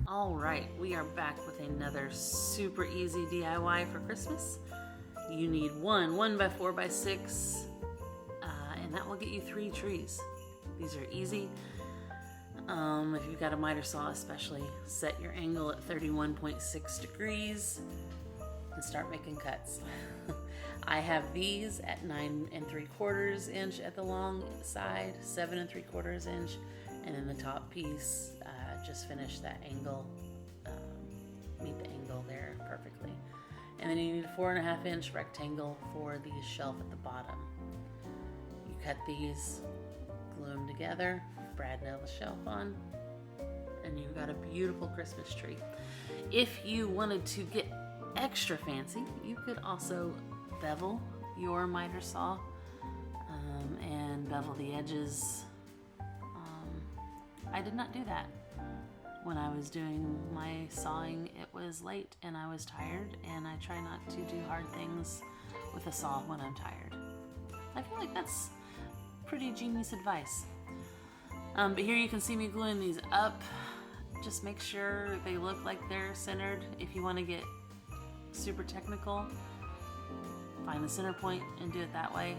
All right, we are back with another super easy DIY for Christmas. You need one 1x4x6, and that will get you 3 trees. These are easy. If you've got a miter saw especially, set your angle at 31.6 degrees and start making cuts. I have these at 9 3/4 inch at the long side, 7 3/4 inch, and then the top piece, just finish that angle, meet the angle there perfectly. And then you need a 4.5 inch rectangle for the shelf at the bottom. You cut these, glue them together, brad nail the shelf on, and you've got a beautiful Christmas tree. If you wanted to get extra fancy, you could also bevel your miter saw and bevel the edges. I did not do that when I was doing my sawing. It was late and I was tired, and I try not to do hard things with a saw when I'm tired. I feel like that's pretty genius advice. But here you can see me gluing these up. Just make sure they look like they're centered. If you want to get super technical, find the center point and do it that way.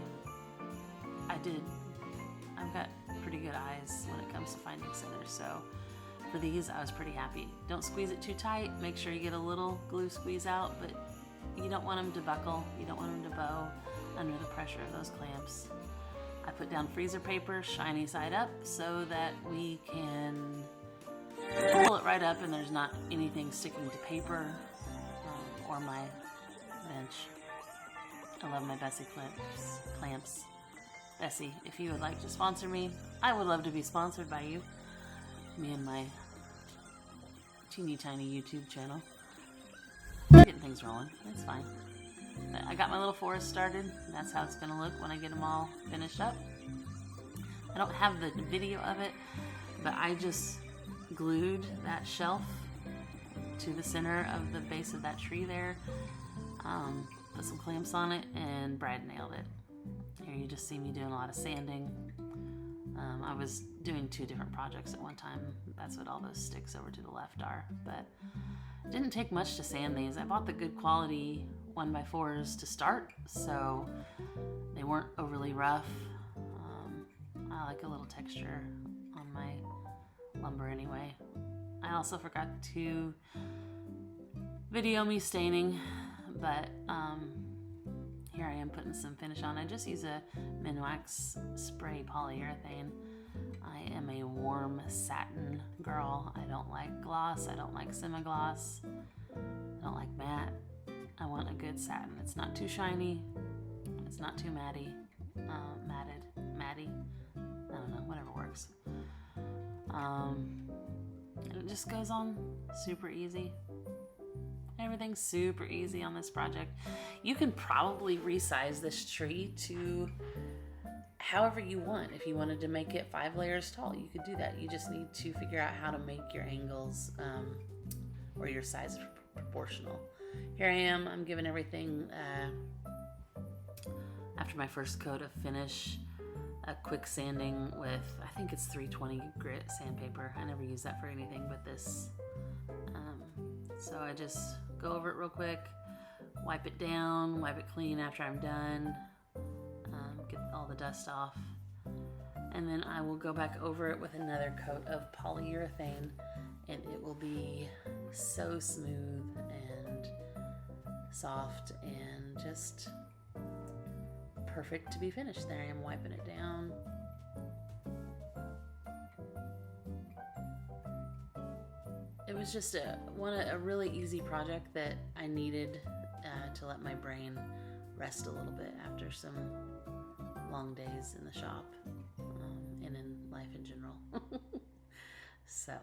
I've got pretty good eyes when it comes to finding centers, so for these I was pretty happy. Don't squeeze it too tight. Make sure you get a little glue squeeze out, but you don't want them to buckle. You don't want them to bow under the pressure of those clamps. I put down freezer paper, shiny side up, so that we can pull it right up and there's not anything sticking to paper or my bench. I love my Bessie clamps. Bessie, if you would like to sponsor me, I would love to be sponsored by you. Me and my teeny tiny YouTube channel. Getting things rolling, it's fine. But I got my little forest started. That's how it's gonna look when I get them all finished up. I don't have the video of it, but I just glued that shelf to the center of the base of that tree there. Put some clamps on it and brad nailed it. Here you just see me doing a lot of sanding. I was doing 2 different projects at one time. That's what all those sticks over to the left are. But it didn't take much to sand these. I bought the good quality 1x4s to start, so they weren't overly rough. I like a little texture on my lumber anyway. I also forgot to video me staining, but here I am putting some finish on. I just use a Minwax spray polyurethane. I am a warm satin girl. I don't like gloss. I don't like semi-gloss. I don't like matte. I want a good satin. It's not too shiny. It's not too matty. Matty. I don't know, whatever works. And it just goes on super easy. Everything's super easy on this project. You can probably resize this tree to however you want. If you wanted to make it 5 layers tall, you could do that. You just need to figure out how to make your angles or your size proportional. Here I am. I'm giving everything, after my first coat of finish, a quick sanding with, I think it's 320 grit sandpaper. I never use that for anything but this. So I just go over it real quick, wipe it down, wipe it clean after I'm done, get all the dust off, and then I will go back over it with another coat of polyurethane, and it will be so smooth and soft and just perfect to be finished. There I am wiping it down. It was just a really easy project that I needed to let my brain rest a little bit after some long days in the shop and in life in general. So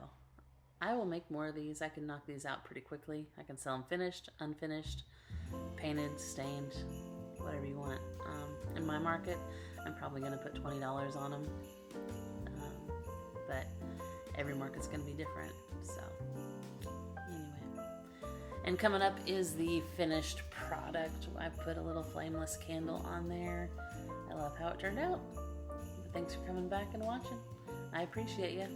I will make more of these. I can knock these out pretty quickly. I can sell them finished, unfinished, painted, stained, whatever you want. In my market, I'm probably going to put $20 on them, but every market's going to be different. So anyway, and coming up is the finished product. I put a little flameless candle on there. I love how it turned out. But thanks for coming back and watching. I appreciate you.